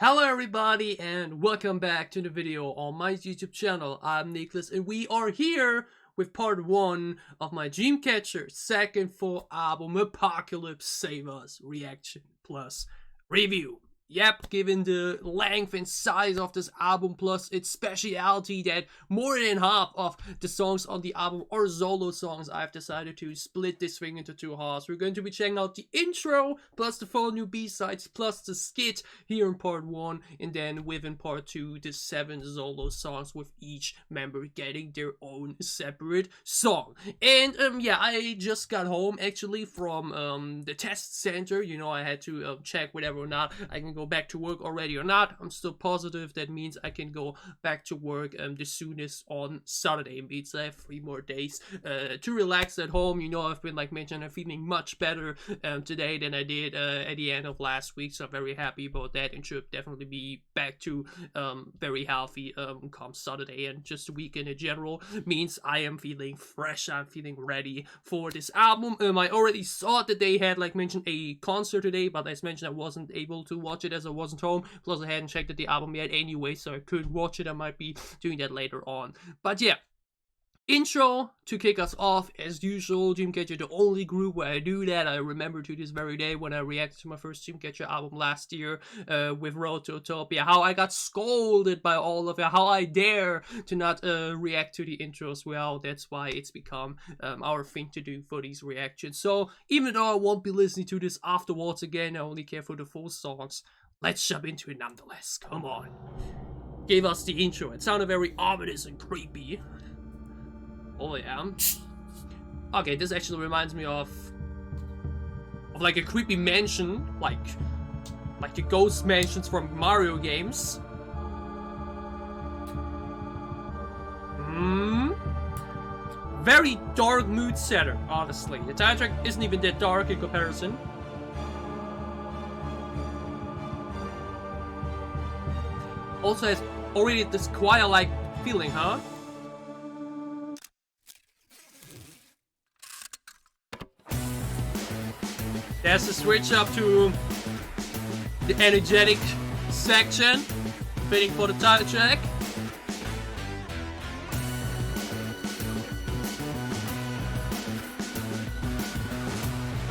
Hello everybody and welcome back to the video on my YouTube channel. I'm Nicholas and we are here with part 1 of my Dreamcatcher second full album Apocalypse Save Us reaction plus review. Yep, given the length and size of this album plus its speciality that more than half of the songs on the album are solo songs, I've decided to split this thing into two halves. We're going to be checking out the intro plus the 4 new B-sides plus the skit here in part 1, and then within part 2 the 7 solo songs with each member getting their own separate song. And yeah, I just got home actually from the test center. You know, I had to check whether or not I can go back to work already or not. I'm still positive that means I can go back to work the soonest on Saturday. It means I have 3 more days to relax at home. You know, I've been like mentioned, I'm feeling much better today than I did at the end of last week, so I'm very happy about that and should definitely be back to very healthy come Saturday. And just the weekend in general means I am feeling fresh, I'm feeling ready for this album. I already saw that they had like mentioned a concert today, but as mentioned I wasn't able to watch it as I wasn't home, plus I hadn't checked out the album yet anyway, so I couldn't watch it. I might be doing that later on. But yeah, intro to kick us off as usual. Dreamcatcher, the only group where I do that. I remember to this very day when I reacted to my first Dreamcatcher album last year with Road to Utopia, how I got scolded by all of it, how I dare to not react to the intros. Well, that's why it's become our thing to do for these reactions. So even though I won't be listening to this afterwards again, I only care for the full songs. Let's jump into it nonetheless. Come on. Gave us the intro. It sounded very ominous and creepy. Oh yeah. Okay, this actually reminds me of like a creepy mansion, like the ghost mansions from Mario games. Very dark mood setter, honestly. The title track isn't even that dark in comparison. Also has already this choir-like feeling, huh? There's a switch up to the energetic section, fitting for the title track.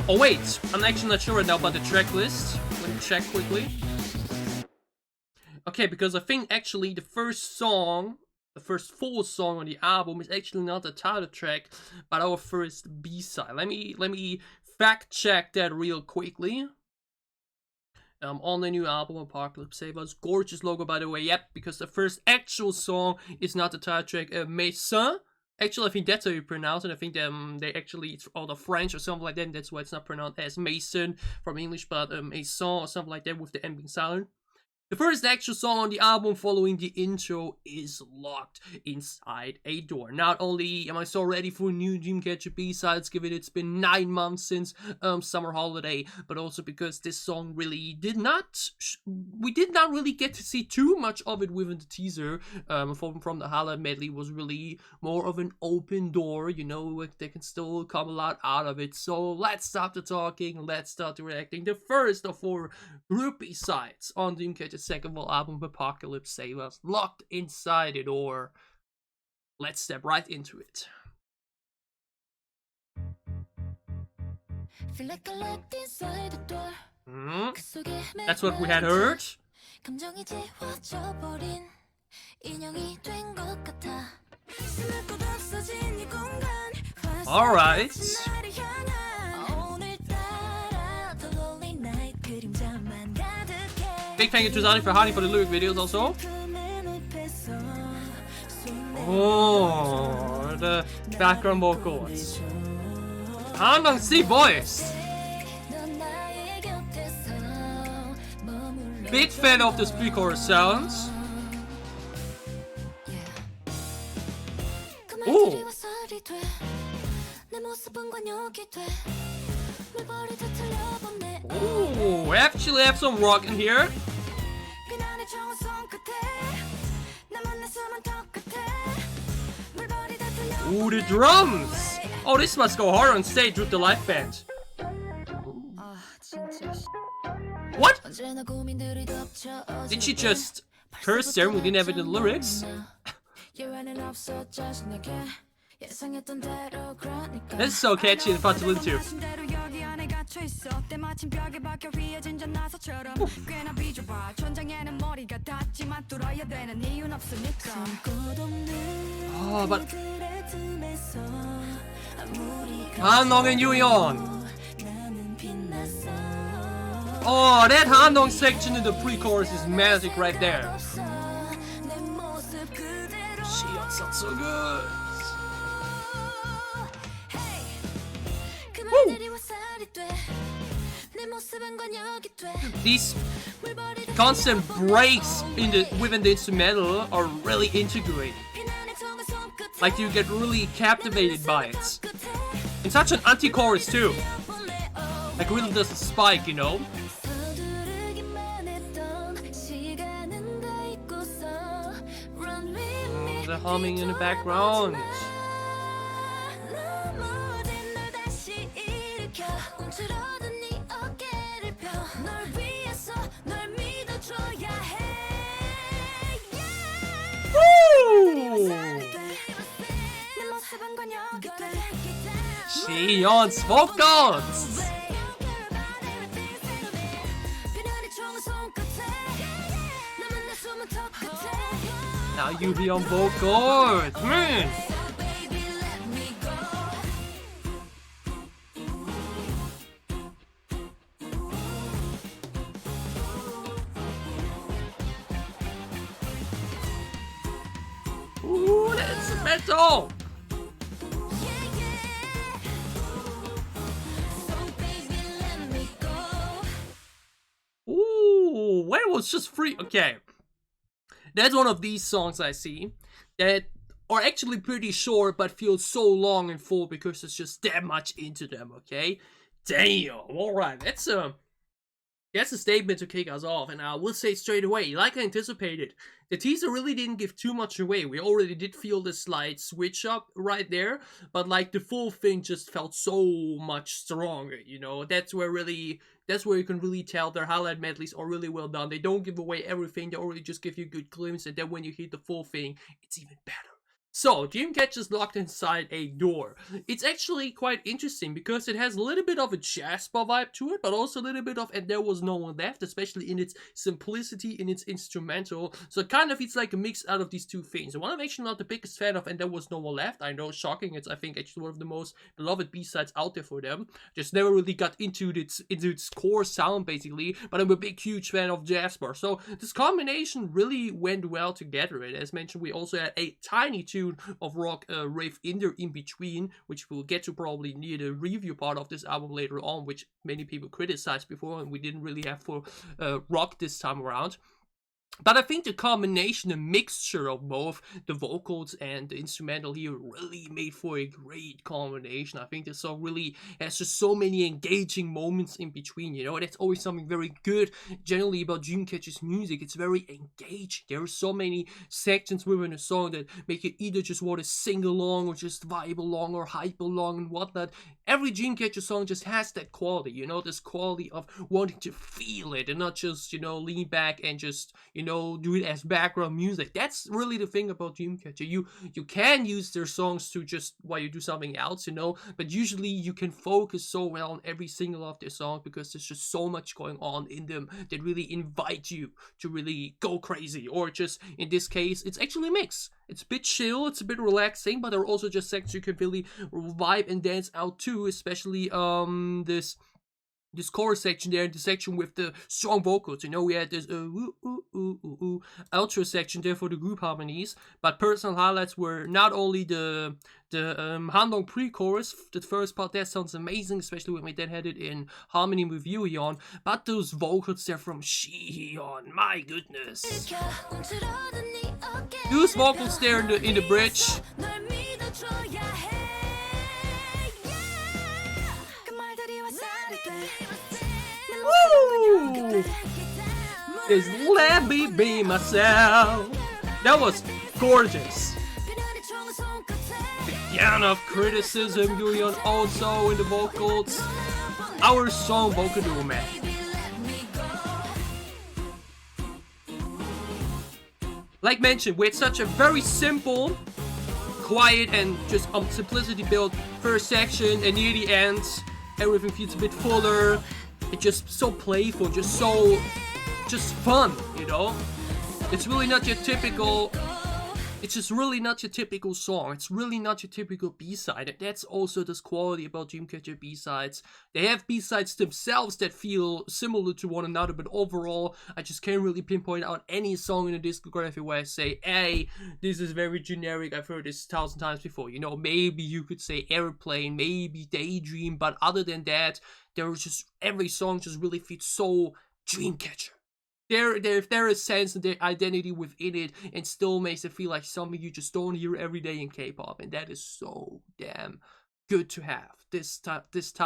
Oh wait, I'm actually not sure right now about the track list. Let me check quickly. Okay, because I think actually the first song, the first full song on the album is actually not the title track, but our first B-side. Let me fact check that real quickly. On the new album Apocalypse Save Us, gorgeous logo by the way. Yep, because the first actual song is not the title track. Maison. Actually, I think that's how you pronounce it. I think they actually, it's all the French or something like that, and that's why it's not pronounced as Mason from English, but Maison or something like that with the M being silent. The first actual song on the album following the intro is Locked Inside a Door. Not only am I so ready for new Dreamcatcher B-sides, given it's been 9 months since summer holiday, but also because this song really we did not really get to see too much of it within the teaser. From the highlight medley was really more of an open door, you know, there can still come a lot out of it. So let's stop the talking, let's start the reacting. The first of 4 group B-sides on Dreamcatcher second full album Apocalypse Save Us, Locked Inside a Door. Let's step right into it. That's what we had heard. Alright. Big thank you to Zani for Hani for the lyric videos also. Oh, the background vocals. Hangang C voice. Big fan of this pre-chorus sounds. Ooh. Ooh, we actually have some rock in here. Ooh, the drums! Oh, this must go hard on stage with the live band. What? Did she just curse there? We didn't have it in the lyrics. This is so catchy and fun to listen to. Oh, but Handong and Yuyeon. Oh, that Handong section in the pre-chorus is magic right there. Xiyeon sounds so good. Woo. These constant breaks within the instrumental are really integrated. Like you get really captivated by it. And such an anti-chorus too. Like really does a spike, you know? The humming in the background. Xiyeon's vocals! Now you be on vocals! Man! Ooh, that's metal! Ooh, when it was just free. Okay. That's one of these songs I see that are actually pretty short but feel so long and full because it's just that much into them, okay? Damn, alright, that's a statement to kick us off, and I will say straight away, like I anticipated, the teaser really didn't give too much away. We already did feel the slight switch up right there, but like the full thing just felt so much stronger, you know? That's where you can really tell their highlight medleys are really well done. They don't give away everything, they already just give you a good glimpse, and then when you hit the full thing, it's even better. So, Dreamcatcher's locked inside a door. It's actually quite interesting because it has a little bit of a Jasper vibe to it, but also a little bit of And There Was No One Left, especially in its simplicity, in its instrumental. So kind of it's like a mix out of these two things. And while I'm actually not the biggest fan of And There Was No One Left, I know, shocking, it's I think actually one of the most beloved B-sides out there for them. Just never really got into its core sound basically, but I'm a big huge fan of Jasper. So this combination really went well together. And as mentioned, we also had a tiny tune of rock rave in there in between, which we'll get to probably near the review part of this album later on, which many people criticized before, and we didn't really have for rock this time around. But I think the combination, the mixture of both the vocals and the instrumental here really made for a great combination. I think this song really has just so many engaging moments in between, you know. That's always something very good generally about Dreamcatcher's music. It's very engaging. There are so many sections within a song that make you either just want to sing along or just vibe along or hype along and whatnot. Every Dreamcatcher song just has that quality, you know, this quality of wanting to feel it and not just, you know, lean back and just, you know, do it as background music. That's really the thing about Dreamcatcher. You can use their songs to just while you do something else, you know, but usually you can focus so well on every single of their songs because there's just so much going on in them that really invite you to really go crazy. Or just in this case, it's actually a mix. It's a bit chill, it's a bit relaxing, but there are also just sections you can really vibe and dance out to, especially this chorus section there, the section with the strong vocals. You know, we had this outro section there for the group harmonies, but personal highlights were not only the Handong pre-chorus, the first part, that sounds amazing, especially when we then had it in harmony with Yuyeon, but those vocals there from Xiyeon, my goodness. Those vocals there in the bridge. Woo! Is let me be myself. That was gorgeous. Again of criticism, Yuyeon also in the vocals. Our song vocal duo, man. like mentioned, with such a very simple, quiet, and just simplicity built first section, and near the end, everything feels a bit fuller. It's just so playful, just fun, you know? It's really not your typical... It's just really not your typical song. It's really not your typical B-side. And that's also this quality about Dreamcatcher B-sides. They have B-sides themselves that feel similar to one another, but overall, I just can't really pinpoint out any song in the discography where I say, hey, this is very generic, I've heard this 1,000 times before. You know, maybe you could say Airplane, maybe Daydream, but other than that, there was just, every song just really feels so Dreamcatcher. There is sense and their identity within it, and still makes it feel like something you just don't hear every day in K-pop, and that is so damn good to have. This type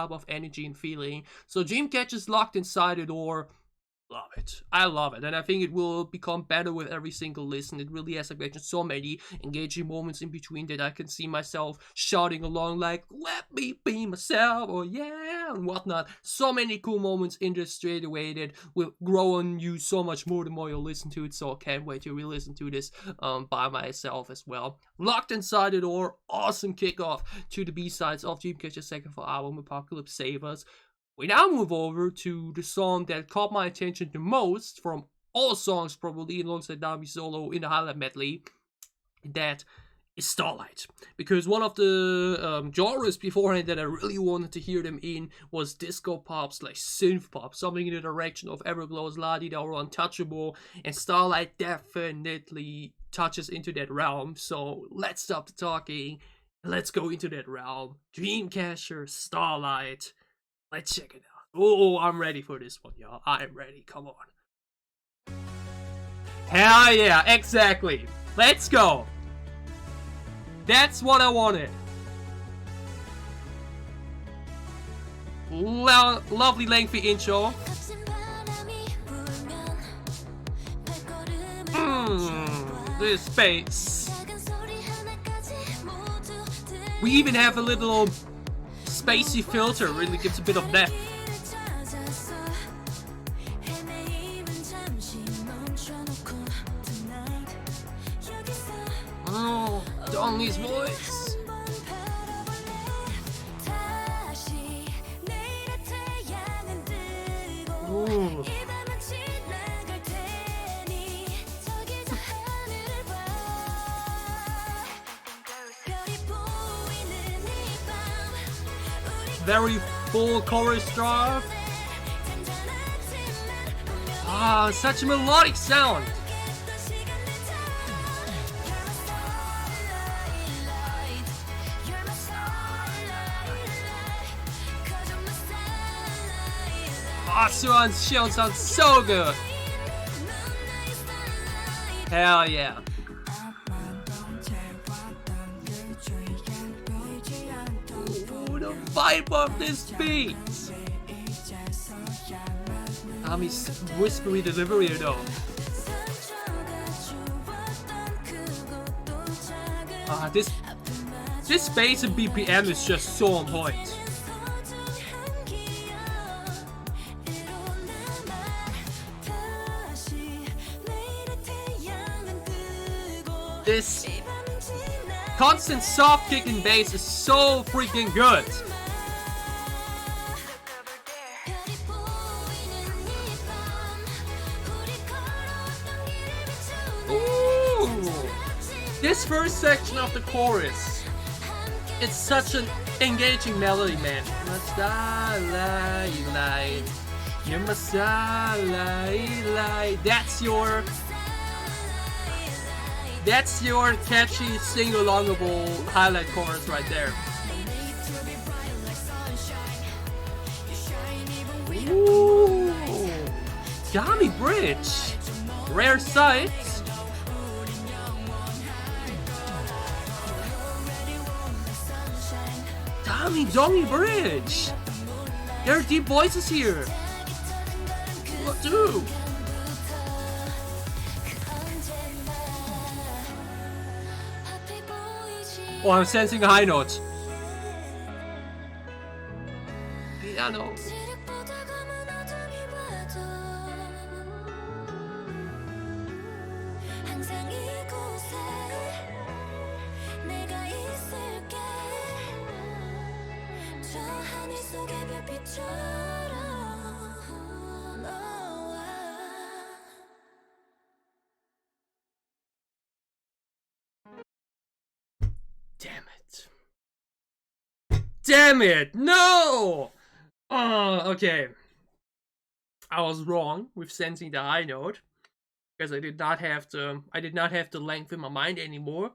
of energy and feeling. So Dreamcatcher's Locked Inside the Door. Love it. I love it, and I think it will become better with every single listen. It really has, like, mentioned, so many engaging moments in between that I can see myself shouting along like, let me be myself, or yeah, and whatnot. So many cool moments in there straight away that will grow on you so much more the more you listen to it, so I can't wait to re-listen to this by myself as well. Locked Inside the Door, awesome kickoff to the B-sides of Dreamcatcher's second full album, Apocalypse Save Us. We now move over to the song that caught my attention the most from all songs, probably, alongside Nami's solo in the highlight medley. That is Starlight. Because one of the genres beforehand that I really wanted to hear them in was disco pop / synth pop. Something in the direction of Everglow's La Di Da or Untouchable. And Starlight definitely touches into that realm. So let's stop the talking. Let's go into that realm. Dreamcatcher, Starlight. Let's check it out. Oh, I'm ready for this one, y'all. I'm ready. Come on. Hell yeah, exactly. Let's go. That's what I wanted. Lovely lengthy intro. This bass. We even have a little spacey filter, really gives a bit of depth. Oh, Dongley's voice. Ooh. Very full chorus drop. Ah, such a melodic sound. Ah, Suan's shield sounds so good. Hell yeah. Vibe of this beat. Ami's whispery delivery though. This bass and BPM is just so on point. This constant soft kicking bass is so freaking good. This first section of the chorus, it's such an engaging melody, man. My starlight, you're my starlight. That's your catchy, sing-alongable highlight chorus right there. Ooh, Gami Bridge, rare sight. Dongy Bridge! There are deep voices here! What do? Oh, I'm sensing a high note. Piano. Damn it. Damn it! No! Oh, okay. I was wrong with sensing the high note. Because I did not have the length in my mind anymore. I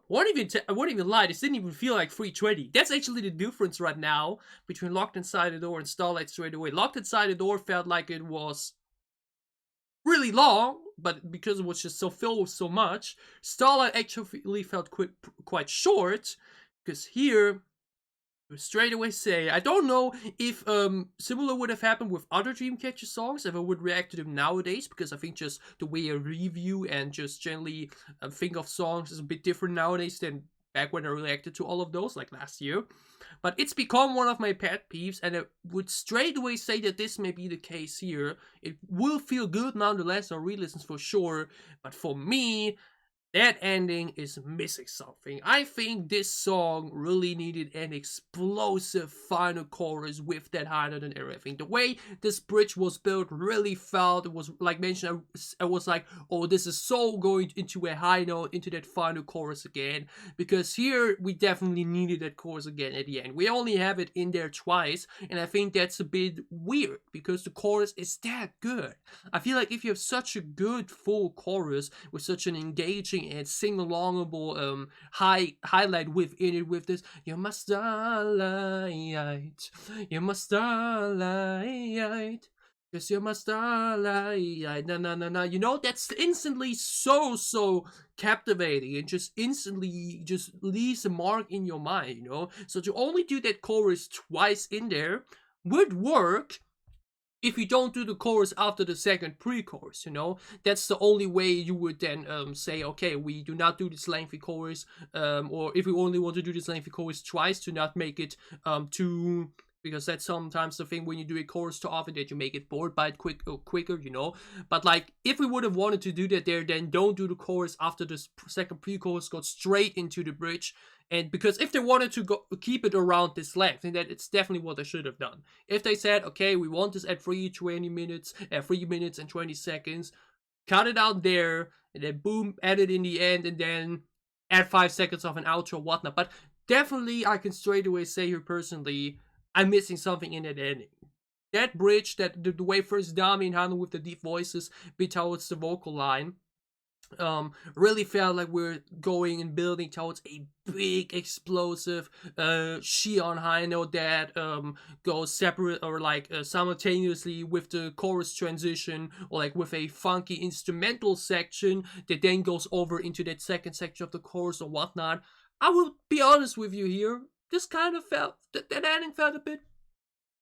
won't even lie, this didn't even feel like 320. That's actually the difference right now between Locked Inside the Door and Starlight Straight Away. Locked Inside the Door felt like it was really long, but because it was just so filled with so much, Starlight actually felt quite short, because here, straight away say, I don't know if similar would have happened with other Dreamcatcher songs, if I would react to them nowadays, because I think just the way I review and just generally think of songs is a bit different nowadays than back when I reacted to all of those, like last year. But it's become one of my pet peeves, and I would straight away say that this may be the case here. It will feel good nonetheless on re-listens for sure, but for me, that ending is missing something. I think this song really needed an explosive final chorus with that high note and everything. The way this bridge was built really felt, it was like mentioned, I was like, oh, this is so going into a high note, into that final chorus again. Because here, we definitely needed that chorus again at the end. We only have it in there twice, and I think that's a bit weird, because the chorus is that good. I feel like if you have such a good full chorus, with such an engaging and sing-alongable highlight within it, with this, you're my starlight, you're my starlight, yes, you're my starlight, na na na na, you know, that's instantly so captivating, and just instantly just leaves a mark in your mind, you know. So to only do that chorus twice in there would work if you don't do the chorus after the second pre-chorus, you know. That's the only way you would then say, okay, we do not do this lengthy chorus, or if we only want to do this lengthy chorus twice, to not make it too, because that's sometimes the thing when you do a chorus too often, that you make it bored by it quicker, you know. But like, if we would have wanted to do that there, then don't do the chorus after the second pre-chorus, go straight into the bridge. And because if they wanted to keep it around this length, then that it's definitely what they should have done. If they said, okay, we want this at 3 minutes and 20 seconds, cut it out there, and then boom, add it in the end, and then add 5 seconds of an outro or whatnot. But definitely, I can straight away say here personally, I'm missing something in that ending. That bridge, that the way first Dami and Hana with the deep voices bit towards the vocal line, really felt like we're going and building towards a big explosive Shion high note that goes separate or like simultaneously with the chorus transition, or like with a funky instrumental section that then goes over into that second section of the chorus or whatnot. I will be honest with you here, this kind of felt, that ending felt a bit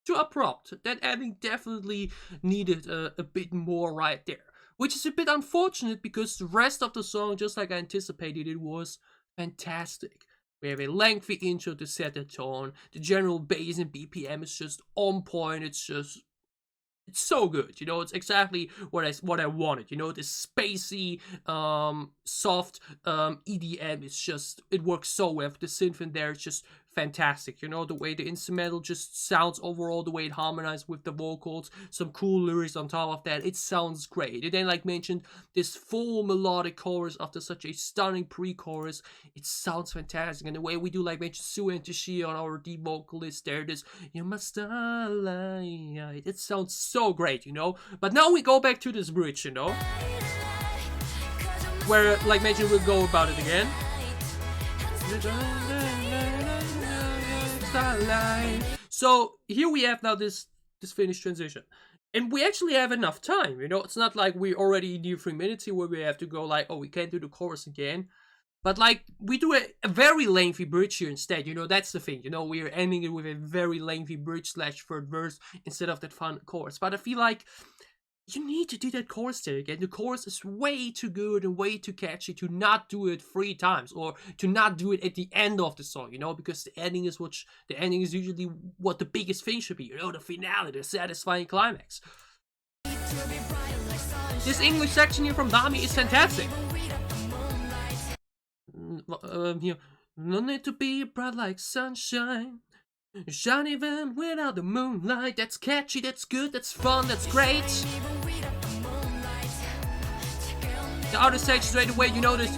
too abrupt. That ending definitely needed a bit more right there. Which is a bit unfortunate, because the rest of the song, just like I anticipated, it was fantastic. We have a lengthy intro to set the tone. The general bass and BPM is just on point. It's so good, you know. It's exactly what I wanted, you know. This spacey, soft EDM. It works so well. The synth in there is just fantastic, you know. The way the instrumental just sounds overall, the way it harmonizes with the vocals, some cool lyrics on top of that. It sounds great. And then, like mentioned, this full melodic chorus after such a stunning pre-chorus, it sounds fantastic. And the way we do, like mentioned, Sue and Tashi on our deep vocalist there, this "You're my starlight," it sounds so great, you know. But now we go back to this bridge, you know, where, like mentioned, we'll go about it again. So here we have now this finished transition, and we actually have enough time, you know. It's not like we're already near 3 minutes here where we have to go like, oh, we can't do the chorus again. But like, we do a very lengthy bridge here instead, you know. That's the thing, you know. We're ending it with a very lengthy bridge / third verse instead of that fun chorus. But I feel like you need to do that chorus there again. The chorus is way too good and way too catchy to not do it 3 times, or to not do it at the end of the song, you know, because the ending is usually what the biggest thing should be, you know, the finale, the satisfying climax. This English section here from Dami is fantastic. Here, no need to be bright like sunshine. Shine even without the moonlight. That's catchy, that's good, that's fun, that's great. The other stage straight away, you know, this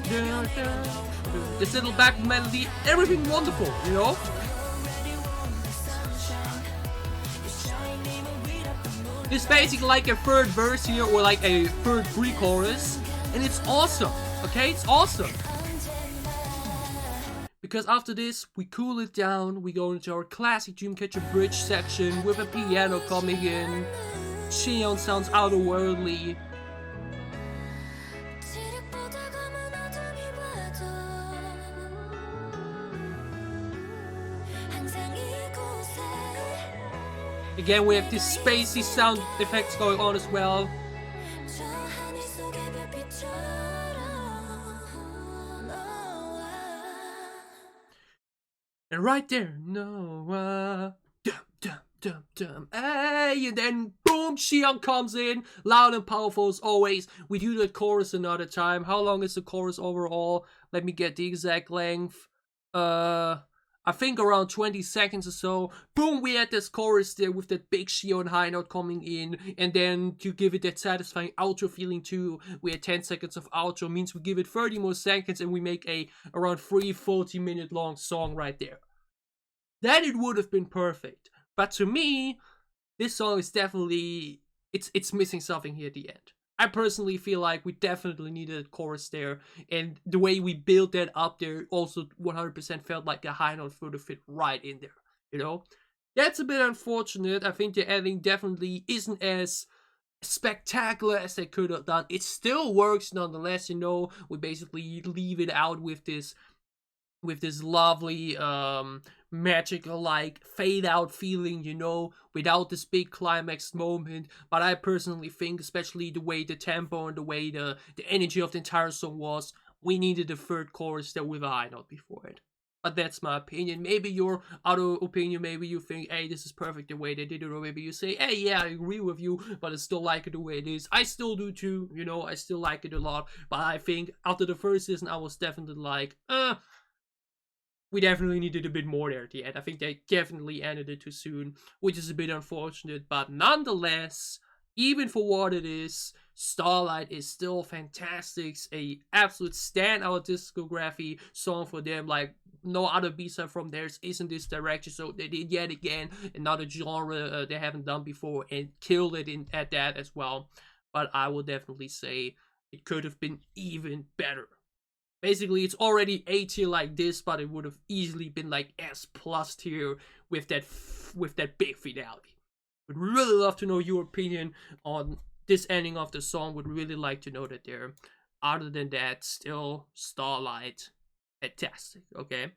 little back melody, everything wonderful, you know? It's basically like a third verse here, or like a third pre-chorus, and it's awesome, okay? It's awesome. Because after this, we cool it down, we go into our classic Dreamcatcher bridge section with a piano coming in. Xion sounds otherworldly. Again, we have this spacey sound effects going on as well. And right there, no, dum dum dum dum, hey, and then boom, Xion comes in, loud and powerful as always. We do the chorus another time. How long is the chorus overall? Let me get the exact length. I think around 20 seconds or so. Boom, we had this chorus there with that big Xion high note coming in. And then to give it that satisfying outro feeling too, we had 10 seconds of outro. Means we give it 30 more seconds and we make a around 40-minute long song right there. Then it would have been perfect. But to me, this song is definitely, it's missing something here at the end. I personally feel like we definitely needed a chorus there, and the way we built that up there also 100% felt like a high note would have fit right in there, you know? That's a bit unfortunate. I think the ending definitely isn't as spectacular as they could have done. It still works nonetheless, you know? We basically leave it out with this lovely magical like fade out feeling, you know, without this big climax moment. But I personally think, especially the way the tempo and the way the energy of the entire song was, we needed a third chorus there with a high note before it. But that's my opinion. Maybe your other opinion, maybe you think, hey, this is perfect the way they did it, or maybe you say, hey, yeah, I agree with you, but I still like it the way it is. I still do too, you know, I still like it a lot. But I think after the first season, I was definitely like, we definitely needed a bit more there at the end. I think they definitely ended it too soon, which is a bit unfortunate. But nonetheless, even for what it is, Starlight is still fantastic. It's a absolute standout discography song for them. Like, no other B-side from theirs is in this direction. So they did yet again another genre they haven't done before and killed it at that as well. But I will definitely say it could have been even better. Basically, it's already A tier like this, but it would have easily been like S+ tier with that big finale. Would really love to know your opinion on this ending of the song. Would really like to know that there. Other than that, still Starlight, fantastic. Okay.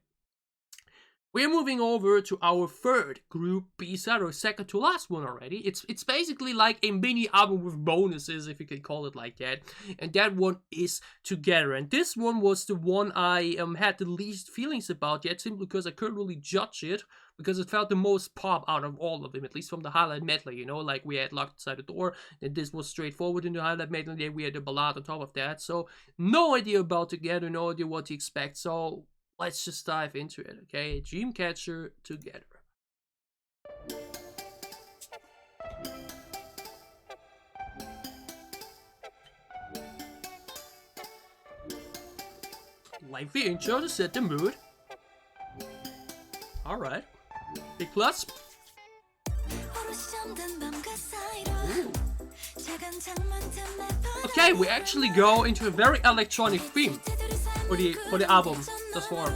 We're moving over to our third group B-side, or second to last one already. It's basically like a mini album with bonuses, if you can call it like that. And that one is Together. And this one was the one I had the least feelings about yet, simply because I couldn't really judge it, because it felt the most pop out of all of them, at least from the highlight medley, you know, like we had Locked Inside the Door, and this was straightforward in the highlight medley, then we had the ballad on top of that. So no idea about Together, no idea what to expect. So let's just dive into it, okay? Dreamcatcher Together. Lengthy intro to set the mood. Alright. Big plus. Ooh. Okay, we actually go into a very electronic theme for the album thus far.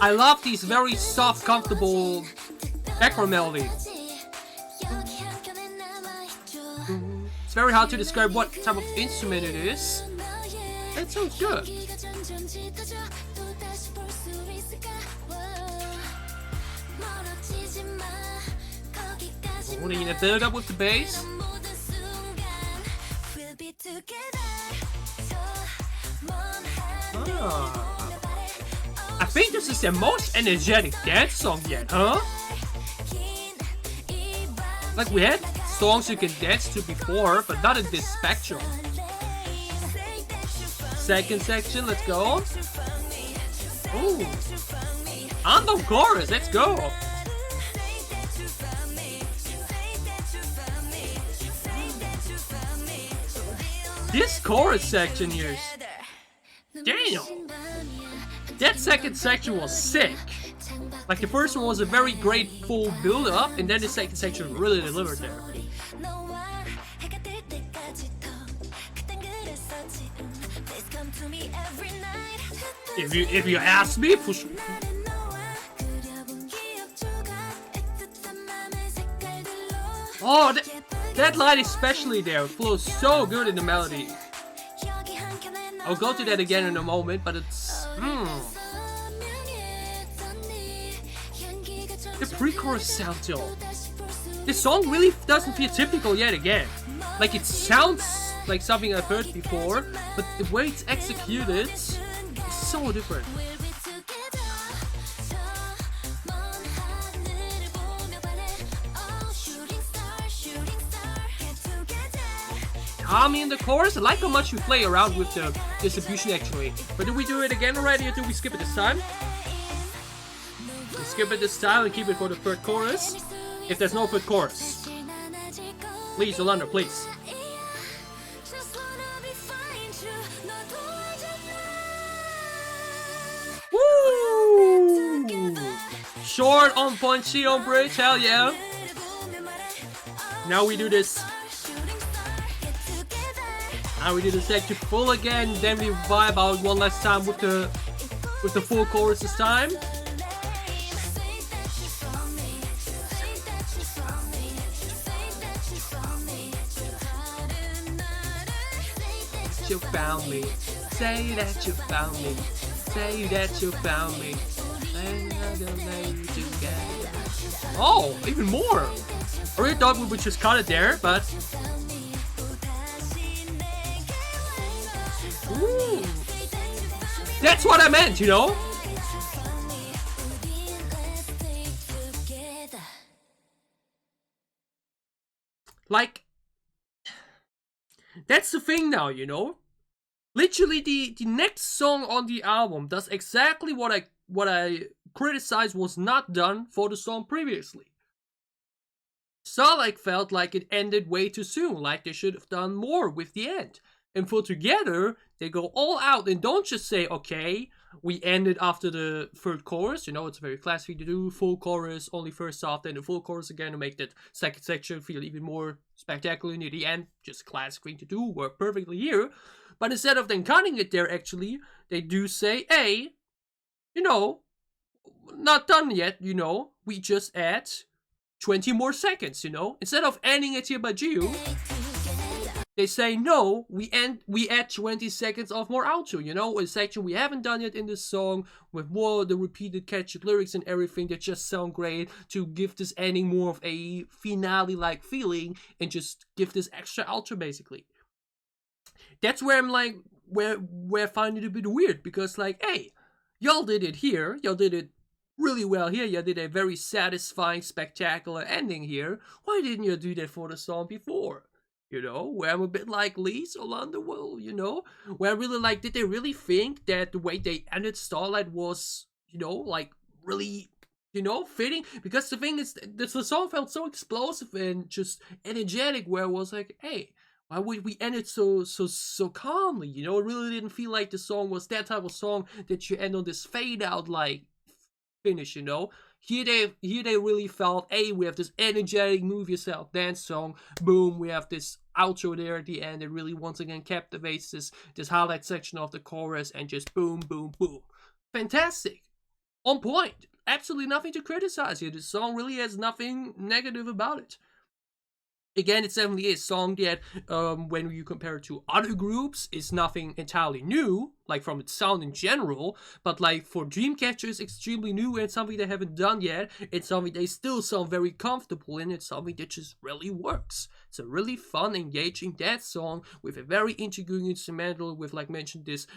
I love these very soft, comfortable background melodies. It's very hard to describe what type of instrument it is. It sounds good. Holding in a build up with the bass. I think this is their most energetic dance song yet, huh? Like we had songs you can dance to before, but not in this spectrum. Second section, let's go. Ooh. Anthem chorus, let's go. This chorus section here, damn. That second section was sick. Like the first one was a very great full build up, and then the second section really delivered there. If you ask me, for sure. Oh, that line especially there flows so good in the melody. I'll go to that again in a moment, but it's the pre-chorus sound though. This song really doesn't feel typical yet again. Like it sounds like something I've heard before, but the way it's executed is so different. Army in the chorus, I like how much you play around with the distribution actually. But do we do it again already or do we skip it this time? We skip it this time and keep it for the third chorus. If there's no third chorus. Please, Yolanda, please. Woo! Short, on point, C on bridge, hell yeah. Now we do this. Now we do the section full again, then we vibe out one last time with the full chorus this time. You found me. Say that you found me. Say that you found me. And I'm gonna lay you together. Oh, even more. I really thought we would just cut it there, but. Ooh. That's what I meant, you know? Like, that's the thing now, you know? Literally, the next song on the album does exactly what I criticized was not done for the song previously. Starlight felt like it ended way too soon, like they should have done more with the end. And for Together, they go all out and don't just say, okay, we ended after the third chorus. You know, it's a very classic thing to do. Full chorus, only first half, then the full chorus again to make that second section feel even more spectacular near the end. Just a classic thing to do, work perfectly here. But instead of then cutting it there, actually, they do say, hey, you know, not done yet, you know, we just add 20 more seconds, you know. Instead of ending it here by you, they say, no, we add 20 seconds of more outro, you know, a section we haven't done yet in this song, with more the repeated catchy lyrics and everything that just sound great, to give this ending more of a finale-like feeling, and just give this extra outro, basically. That's where I'm like, where I find it a bit weird, because like, hey, y'all did it here, y'all did it really well here, y'all did a very satisfying, spectacular ending here, why didn't you do that for the song before? You know, where I'm a bit like Lise or Underworld, you know, where I really like, did they really think that the way they ended Starlight was, you know, like really, you know, fitting? Because the thing is, the song felt so explosive and just energetic, where I was like, hey, why would we end it so calmly? You know, it really didn't feel like the song was that type of song that you end on this fade out like finish, you know. Here they really felt, hey, we have this energetic move yourself dance song, boom, we have this outro there at the end. It really once again captivates this highlight section of the chorus, and just boom, boom, boom. Fantastic. On point. Absolutely nothing to criticize here. This song really has nothing negative about it. Again, it's definitely a song that, when you compare it to other groups, is nothing entirely new. like from its sound in general, but like for Dreamcatcher it's extremely new and something they haven't done yet. It's something they still sound very comfortable in. It's something that just really works. It's a really fun, engaging dance song with a very intriguing instrumental with, like mentioned, this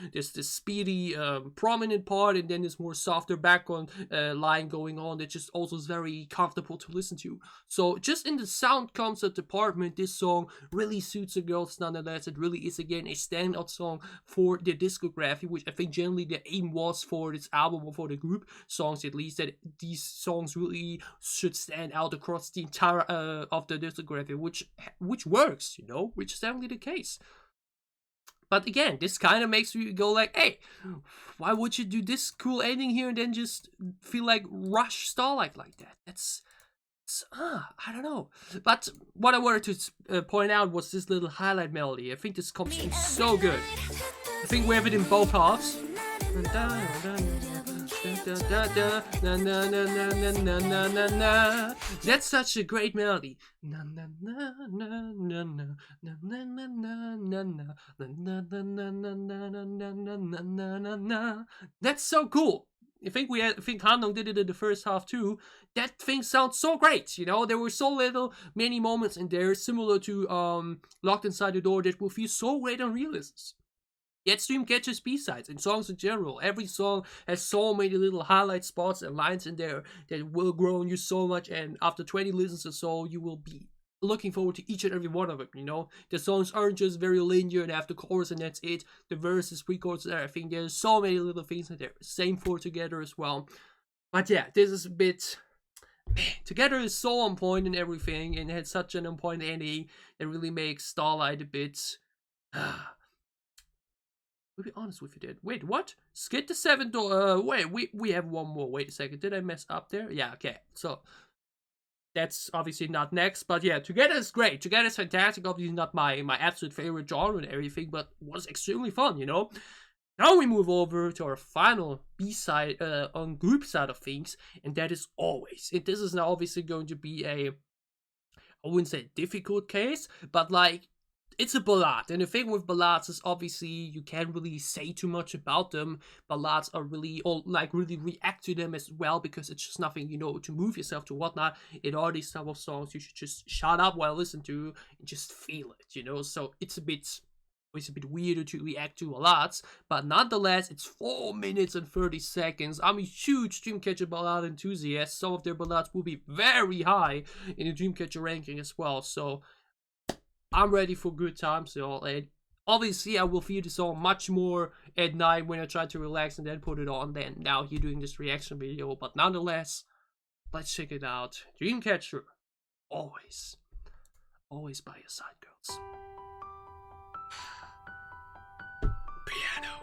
speedy, prominent part, and then this more softer background line going on that just also is very comfortable to listen to. So just in the sound concept department, this song really suits the girls nonetheless. It really is again a standout song for the discography, which I think generally the aim was for this album, or for the group songs at least, that these songs really should stand out across the entire of the discography, which works, you know, which is definitely the case. But again, this kind of makes you go like, hey, why would you do this cool ending here and then just feel like rush Starlight like that? I don't know. But what I wanted to point out was this little highlight melody. I think this comes in so good. I think we have it in both halves. That's such a great melody. That's so cool. I think Handong did it in the first half too. That thing sounds so great, you know. There were so little many moments in there similar to Locked Inside the Door that will feel so great on re-listens. Yet Dreamcatcher's B-sides and songs in general, every song has so many little highlight spots and lines in there that will grow on you so much, and after 20 listens or so, you will be looking forward to each and every one of them, you know. The songs aren't just very linear and have the chorus and that's it. The verses, pre-chorus there, I think there's so many little things in there. Same for Together as well. But yeah, this is a bit... Together is so on point and everything, and had such an on point ending that really makes Starlight a bit... To be honest with you, dude. Wait, what? Skit the 7th door. Wait, we have one more. Wait a second. Did I mess up there? Yeah, okay. So, that's obviously not next. But yeah, Together is great. Together is fantastic. Obviously not my absolute favorite genre and everything, but was extremely fun, you know? Now we move over to our final B-side on group side of things, and that is Always. And this is now obviously going to be I wouldn't say difficult case, but like, it's a ballad, and the thing with ballads is obviously you can't really say too much about them. Ballads are really, or like really react to them as well, because it's just nothing, you know, to move yourself to whatnot. In all these type of songs, you should just shut up while listening to and just feel it, you know. So it's a bit weirder to react to ballads, but nonetheless, it's 4 minutes and 30 seconds. I'm a huge Dreamcatcher ballad enthusiast. Some of their ballads will be very high in the Dreamcatcher ranking as well, so I'm ready for good times, y'all. And obviously, I will feel the song much more at night when I try to relax and then put it on than now here doing this reaction video. But nonetheless, let's check it out. Dreamcatcher, Always. Always by your side, girls. Piano.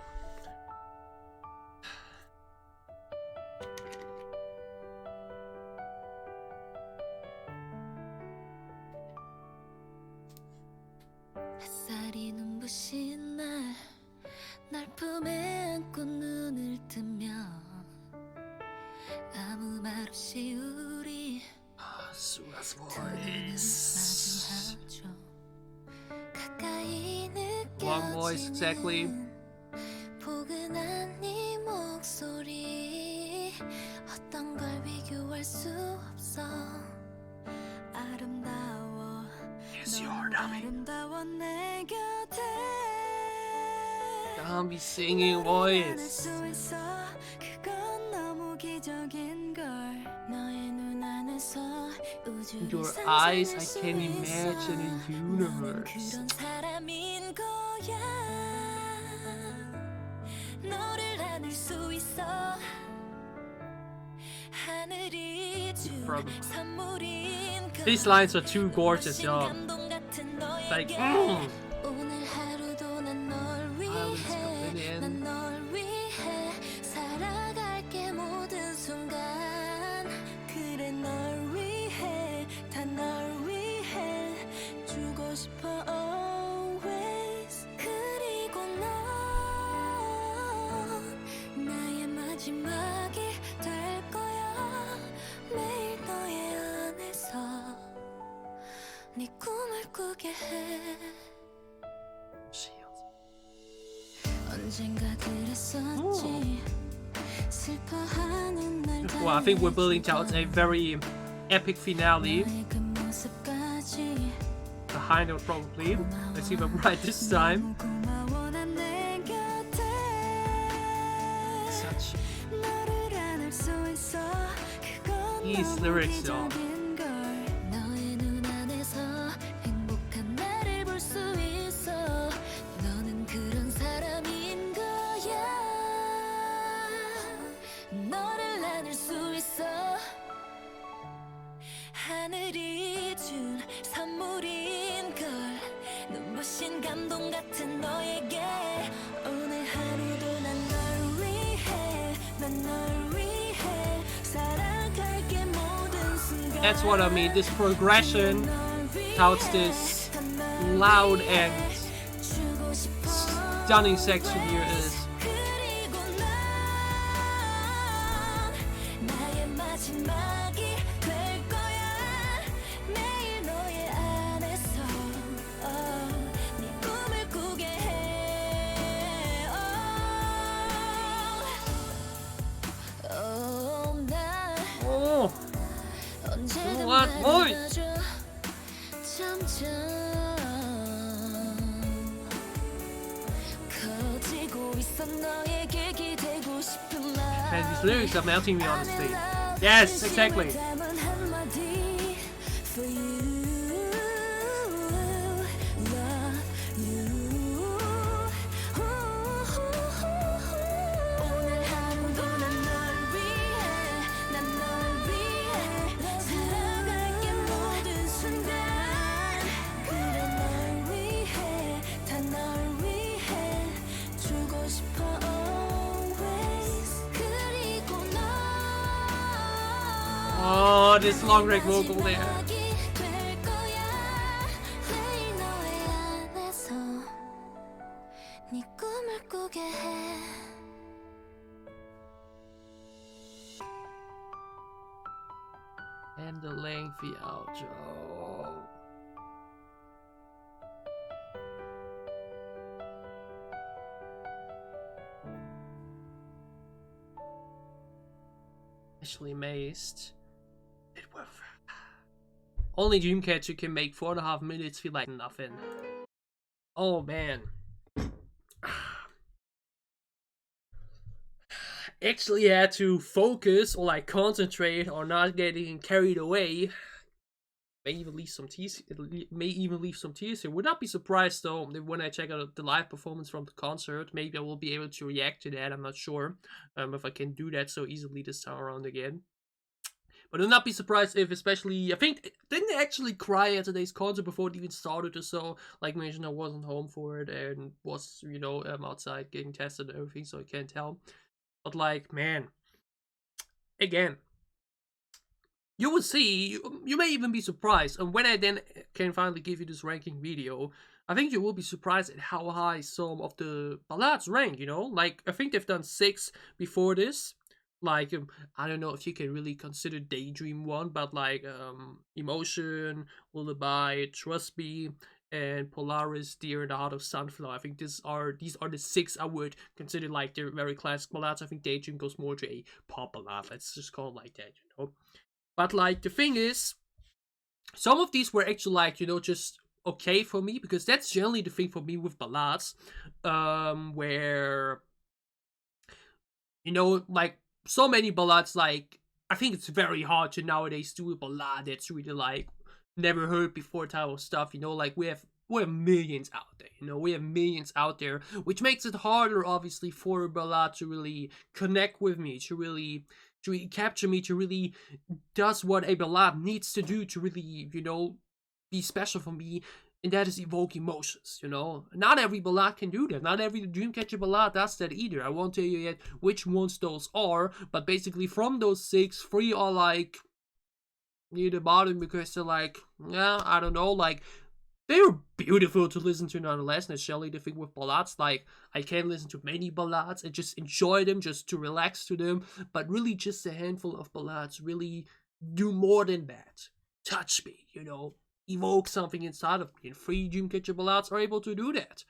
햇살이 눈부신 날 품에 안고 눈을 뜨면 아무 말 없이 우리 Sua's voice. 마주하죠. 가까이 One voice, exactly. 포근한 네 목소리 어떤 걸 비교할 수 없어 아름다워 Yes, you are, dummy. 아름다워 내 곁에 Don't be singing voice. 그건 너무 기적인 걸 너의 눈 안에서 In your eyes, I can imagine a universe. 그런 사람인 거야 너를 안을 수 있어 하늘이 준 선물인 These lines are too gorgeous, y'all. Like, 오늘 하루도 난 널 위해 난 널 위해 살아갈게 모든 순간 그래 널 위해 다 널 위해 주고 싶어 always 그리고 넌 나의 마지막이 될 거야 매일 너의 안에서 네 꿈을 꾸게 해 Well, I think we're building towards a very epic finale. The high note probably. Let's see if I'm right this time. Such these lyrics though. 하늘이 준 선물인 걸 눈부신 감동 같은 너에게 오늘 하루도 난 널 위해 난 널 위해 살아갈게 모든 순간. That's what I mean. This progression towards this loud and stunning section here is. What voice? Man, these lyrics are melting me honestly. Yes, exactly. Oh, this long range vocal there. And the lengthy outro. Actually amazed. It was only Dreamcatcher can make 4.5 minutes feel like nothing. Oh man. Actually had to focus or like concentrate on not getting carried away. May even leave some tears. It may even leave some tears here. Would not be surprised though if when I check out the live performance from the concert. Maybe I will be able to react to that. I'm not sure if I can do that so easily this time around again. But I'll not be surprised if, especially, I think, didn't they actually cry at today's concert before it even started or so? Like mentioned, I wasn't home for it and was, you know, outside getting tested and everything, so I can't tell. But like, man, again, you will see, you may even be surprised. And when I then can finally give you this ranking video, I think you will be surprised at how high some of the ballads rank, you know? Like, I think they've done 6 before this. Like, I don't know if you can really consider Daydream one, but like, Emotion, Lullaby, Trust Me, and Polaris, Dear in the Heart of Sunflower. I think these are the 6 I would consider like they're very classic ballads. I think Daydream goes more to a pop ballad. Let's just call it like that, you know? But like, the thing is, some of these were actually like, you know, just okay for me, because that's generally the thing for me with ballads, where, you know, like, so many ballads, like, I think it's very hard to nowadays do a ballad that's really like never heard before type of stuff, you know? Like, we have millions out there, you know? We have millions out there, which makes it harder obviously for a ballad to really connect with me, to really capture me, to really does what a ballad needs to do to really, you know, be special for me. And that is evoke emotions, you know? Not every ballad can do that. Not every Dreamcatcher ballad does that either. I won't tell you yet which ones those are, but basically from those 6, 3 are like near the bottom because they're like, yeah, I don't know, like, they're beautiful to listen to nonetheless. And it's generally the thing with ballads, like, I can listen to many ballads and just enjoy them, just to relax to them, but really just a handful of ballads really do more than that. Touch me, you know? Evoke something inside of me, and 3 Dreamcatcher ballads are able to do that.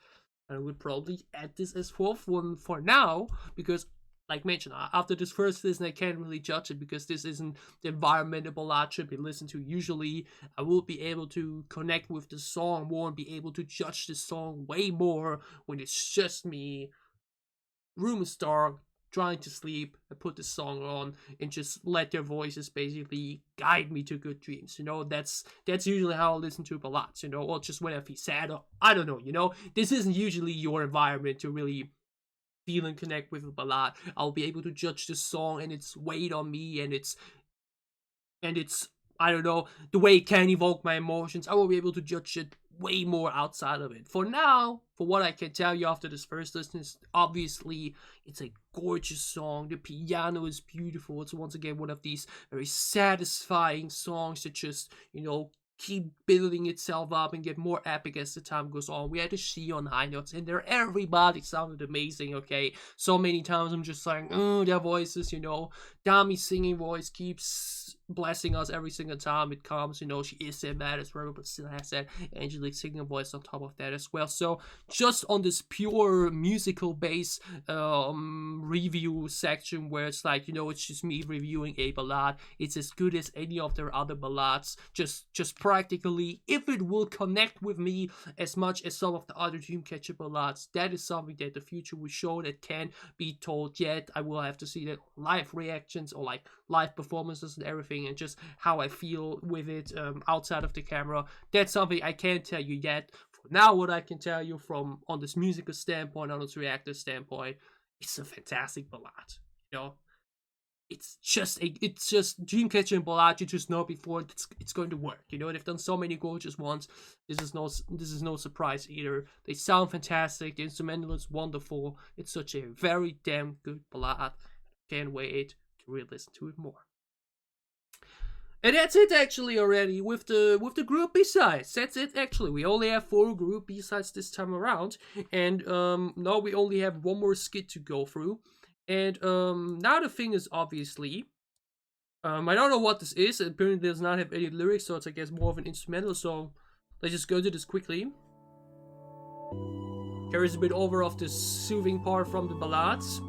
I would probably add this as fourth one for now, because like mentioned, after this first listen, I can't really judge it because this isn't the environmental ballad should be listened to. Usually, I will be able to connect with the song more and be able to judge the song way more when it's just me, room is dark, trying to sleep. I put the song on and just let their voices basically guide me to good dreams. That's usually how I listen to ballads. Or just when I feel sad, or I don't know. This isn't usually your environment to really feel and connect with a ballad. I'll be able to judge the song and its weight on me and its I don't know, the way it can evoke my emotions. I will be able to judge it way more outside of it. For now, for what I can tell you after this first listen, is obviously it's a gorgeous song. The piano is beautiful. It's once again one of these very satisfying songs that just, keep building itself up and get more epic as the time goes on. We had a she on high notes in there. Everybody sounded amazing, okay? So many times I'm just like, oh, their voices, Dami's singing voice keeps blessing us every single time it comes. She is that bad as well, but still has that angelic singing voice on top of that as well. So just on this pure musical base review section where it's like, it's just me reviewing a ballad, it's as good as any of their other ballads. Just practically, if it will connect with me as much as some of the other Dreamcatcher ballads, that is something that the future will show that can't be told yet. I will have to see the live reactions or like live performances and everything, and just how I feel with it outside of the camera. That's something I can't tell you yet. For now, what I can tell you from on this musical standpoint, on this reactor standpoint, it's a fantastic ballad. It's just Dreamcatcher and ballad. You just know before it's going to work. They've done so many gorgeous ones. This is no surprise either. They sound fantastic. The instrumental is wonderful. It's such a very damn good ballad. Can't wait to re-listen to it more. And that's it actually already with the group B-sides. That's it actually. We only have 4 group B-sides this time around, and now we only have one more skit to go through. And now the thing is, obviously, I don't know what this is. It apparently does not have any lyrics, so it's I guess more of an instrumental. So let's just go to this quickly. Carries a bit over of the soothing part from the ballads.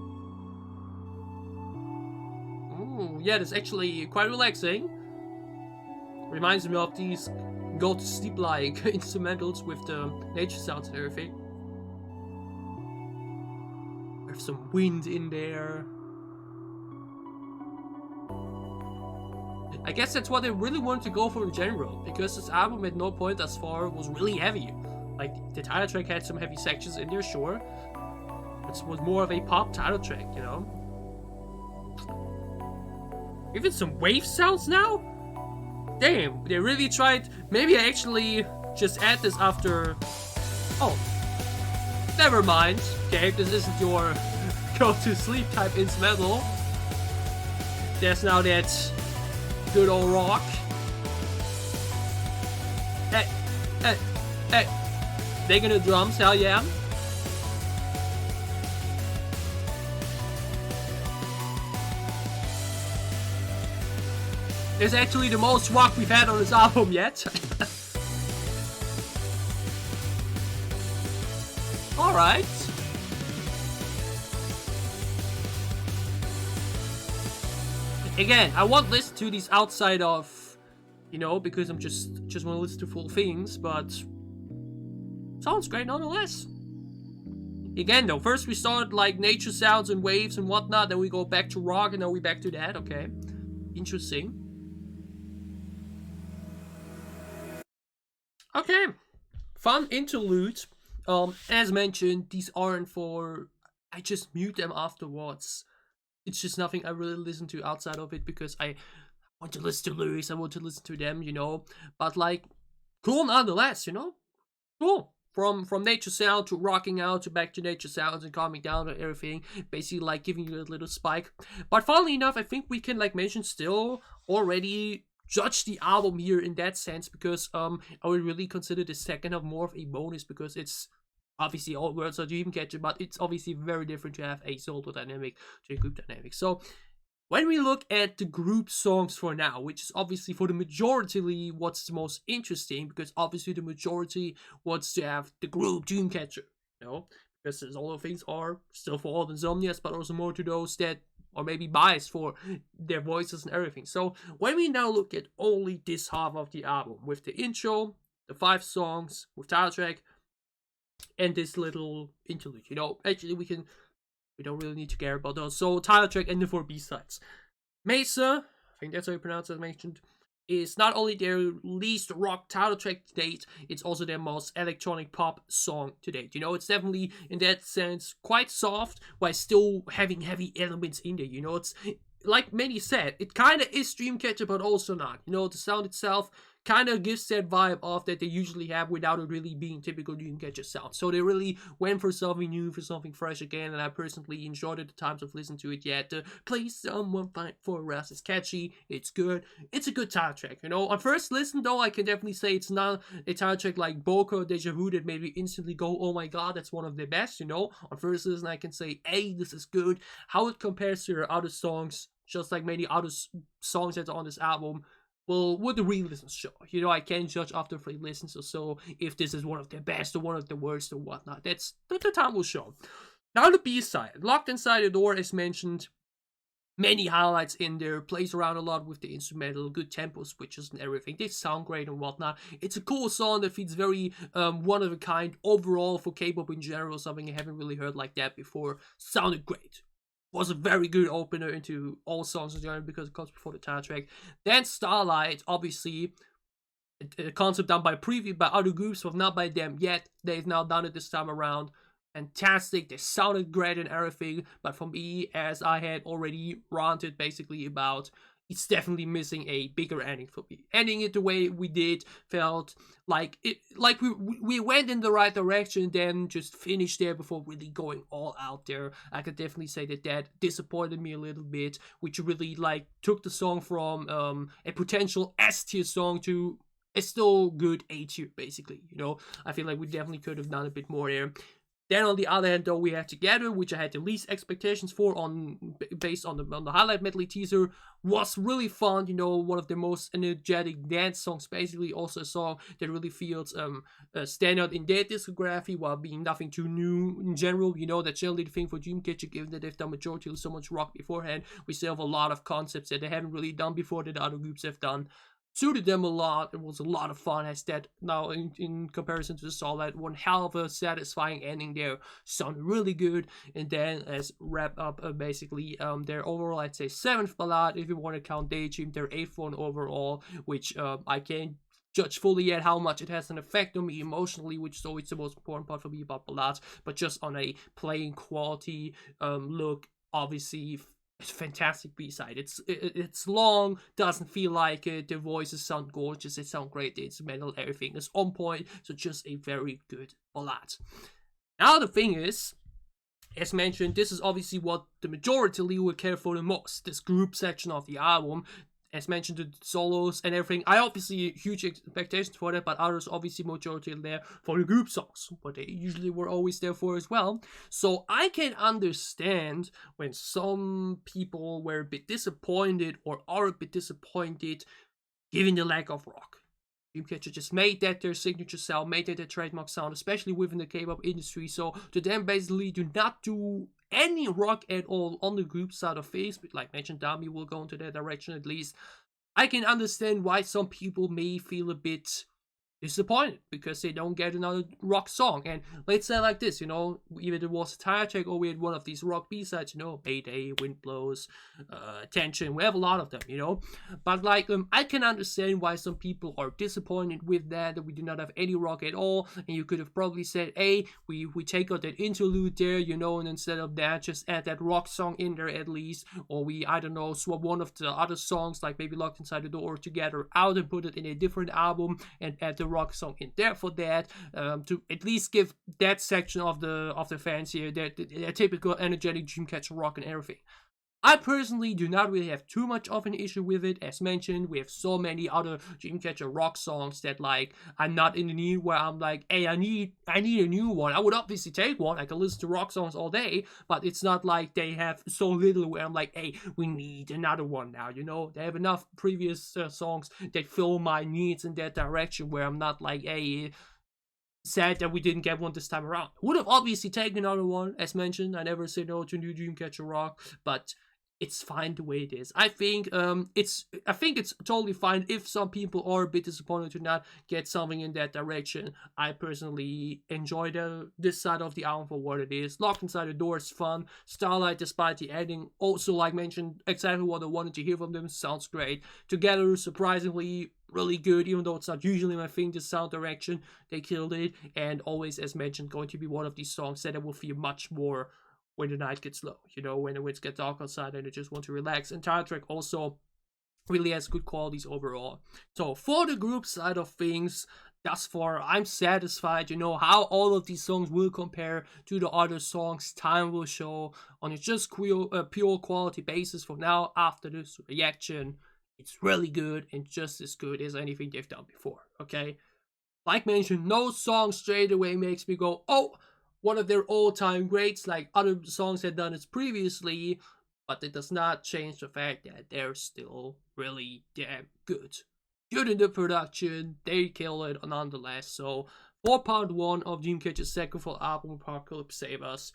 Ooh, yeah, that's actually quite relaxing. Reminds me of these go to sleep like instrumentals with the nature sounds and everything. There's some wind in there. I guess that's what they really wanted to go for in general, because this album at no point thus far was really heavy. Like, the title track had some heavy sections in there, sure. It was more of a pop title track, Even some wave sounds now? Damn, they really tried. Maybe I actually just add this after. Oh, never mind. Okay, if this isn't your go to sleep type instrumental, there's now that good old rock. Hey, hey, hey. Digging the drums, hell yeah. It's actually the most rock we've had on this album yet. Alright. Again, I won't listen to these outside of, because I'm just want to listen to full things, but sounds great nonetheless. Again though, first we start like nature sounds and waves and whatnot, then we go back to rock, and then we back to that, okay. Interesting. Okay, fun interlude. As mentioned, these aren't for. I just mute them afterwards. It's just nothing I really listen to outside of it because I want to listen to lyrics. I want to listen to them, But like, cool nonetheless, Cool. From nature sound to rocking out to back to nature sounds and calming down and everything, basically like giving you a little spike. But funnily enough, I think we can like mention still already judge the album here in that sense, because I would really consider the second half more of a bonus, because it's obviously all words are Dreamcatcher, but it's obviously very different to have a solo dynamic to a group dynamic. So when we look at the group songs for now, which is obviously for the majority what's the most interesting, because obviously the majority wants to have the group Dreamcatcher. you know, because all of things are still for all the insomniacs, but also more to those that are maybe biased for their voices and everything. So when we now look at only this half of the album, with the intro, the 5 songs, with title track, and this little interlude, you know, actually we don't really need to care about those. So title track and the 4 B-sides. Mesa, I think that's how you pronounce it, I mentioned, is not only their least rock title track to date, it's also their most electronic pop song to date. You know, it's definitely, in that sense, quite soft, while still having heavy elements in there. You know, it's, like many said, it kind of is Dreamcatcher, but also not. You know, the sound itself kind of gives that vibe off that they usually have without it really being typical Dreamcatcher sound. So they really went for something new, for something fresh again, and I personally enjoyed it the times I've listened to it yet. Play Someone Fight for Us. It's catchy, it's good, it's a good title track, you know. On first listen though, I can definitely say it's not a title track like Boca or Deja Vu that made me instantly go, oh my god, that's one of the best, you know. On first listen I can say, hey, this is good. How it compares to their other songs, just like many other songs that are on this album, well, what the re-listens show. You know, I can't judge after 3 listens or so if this is one of the best or one of the worst or whatnot. That's the time will show. Now the B-side. Locked Inside the Door, as mentioned, many highlights in there, plays around a lot with the instrumental, good tempo switches and everything. They sound great and whatnot. It's a cool song that feels very one of a kind overall for K-pop in general, something I haven't really heard like that before. Sounded great. Was a very good opener into all songs in general because it comes before the title track. Then Starlight, obviously, a concept done by other groups, but not by them yet. They've now done it this time around. Fantastic, they sounded great and everything, but for me, as I had already ranted basically about, it's definitely missing a bigger ending for me. Ending it the way we did felt like we went in the right direction, then just finished there before really going all out there. I could definitely say that disappointed me a little bit, which really like took the song from a potential S tier song to a still good A tier, basically. You know, I feel like we definitely could have done a bit more there. Then on the other hand, though, we had Together, which I had the least expectations for based on the highlight medley teaser. Was really fun, you know, one of the most energetic dance songs, basically. Also a song that really feels stand out in their discography while being nothing too new in general. You know, that's generally the thing for Dreamcatcher, given that they've done majority of so much rock beforehand. We still have a lot of concepts that they haven't really done before that other groups have done. Suited them a lot. It was a lot of fun. As that now in comparison to the Starlight, one hell of a satisfying ending there. Sounded really good. And then as wrap up basically their overall, I'd say 7th ballad if you want to count Daydream, their 8th one overall, which I can't judge fully yet how much it has an effect on me emotionally, which is always the most important part for me about ballads, but just on a playing quality look, obviously it's a fantastic B-side. It's long, doesn't feel like it. The voices sound gorgeous, it sounds great, the instrumental, everything is on point. So just a very good ballad. Now the thing is, as mentioned, this is obviously what the majority would care for the most. This group section of the album. As mentioned, the solos and everything. I obviously huge expectations for that, but others obviously majority are there for the group songs, but they usually were always there for as well. So I can understand when some people were a bit disappointed or are a bit disappointed given the lack of rock. Dreamcatcher just made that their signature sound, made that their trademark sound, especially within the K-pop industry. So to them basically do not do any rock at all on the group side of things, but like mentioned, Dami will go into that direction at least. I can understand why some people may feel a bit disappointed because they don't get another rock song. And let's say like this, you know, either it was a title track or we had one of these rock B-sides, you know, Mayday, Wind Blows, Attention, we have a lot of them, you know. But like, I can understand why some people are disappointed with that we do not have any rock at all. And you could have probably said, hey, we take out that interlude there, you know, and instead of that, just add that rock song in there at least. Or we, I don't know, swap one of the other songs, like maybe Locked Inside the Door, Together out and put it in a different album and add the rock song in there for that, to at least give that section of the fans here their typical energetic Dreamcatcher rock and everything. I personally do not really have too much of an issue with it. As mentioned, we have so many other Dreamcatcher rock songs that like I'm not in the need where I'm like, hey, I need a new one. I would obviously take one. I can listen to rock songs all day, but it's not like they have so little where I'm like, hey, we need another one now. You know, they have enough previous songs that fill my needs in that direction where I'm not like, hey, sad that we didn't get one this time around. Would have obviously taken another one, as mentioned. I never say no to new Dreamcatcher Rock, but it's fine the way it is. I think it's totally fine if some people are a bit disappointed to not get something in that direction. I personally enjoy this side of the album for what it is. Locked Inside the Door is fun. Starlight, despite the ending, also, like mentioned, exactly what I wanted to hear from them. Sounds great. Together, surprisingly really good, even though it's not usually my thing, the sound direction, they killed it. And always, as mentioned, going to be one of these songs that I will feel much more when the night gets low, you know, when it gets dark outside and I just want to relax. And Entire track also really has good qualities overall. So for the group side of things, thus far, I'm satisfied, you know, how all of these songs will compare to the other songs. Time will show on a just pure quality basis. For now, after this reaction, it's really good and just as good as anything they've done before, okay? Like mentioned, no song straight away makes me go, oh, one of their all-time greats, like other songs had done it previously, but it does not change the fact that they're still really damn good. Good in the production, they kill it nonetheless. So, for part 1 of Dreamcatcher's second full album, Apocalypse Save Us,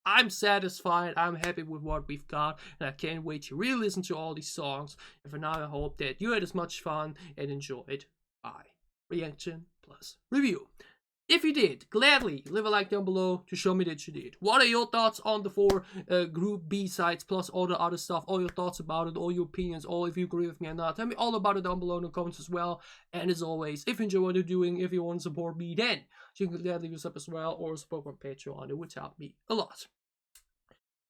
I'm satisfied, I'm happy with what we've got, and I can't wait to re-listen to all these songs. And for now, I hope that you had as much fun and enjoyed my reaction plus review. If you did, gladly leave a like down below to show me that you did. What are your thoughts on the 4 group B-sides plus all the other stuff? All your thoughts about it, all your opinions, all if you agree with me or not. Tell me all about it down below in the comments as well. And as always, if you enjoy what I'm doing, if you want to support me, then you can gladly leave a sub as well or support my Patreon. It would help me a lot.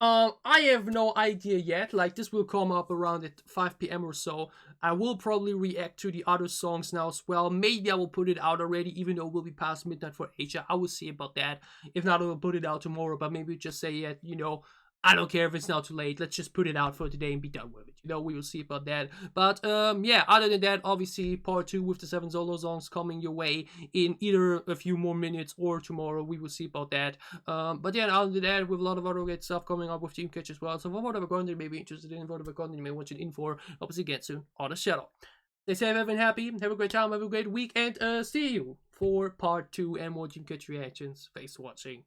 I have no idea yet, like this will come up around at 5 PM or so. I will probably react to the other songs now as well. Maybe I will put it out already, even though it will be past midnight for Asia. I will see about that. If not, I will put it out tomorrow, but maybe just say it, you know, I don't care if it's now too late. Let's just put it out for today and be done with it. You know, we will see about that. But yeah, other than that, obviously part 2 with the 7 solo songs coming your way in either a few more minutes or tomorrow. We will see about that. But yeah, other than that, with a lot of other great stuff coming up with Dreamcatcher as well. So for whatever content you may be interested in, whatever content you may want to in for, obviously get soon on the channel. Stay safe, have been happy, have a great time, have a great week, and see you for part 2 and more Dreamcatcher reactions. Thanks for watching.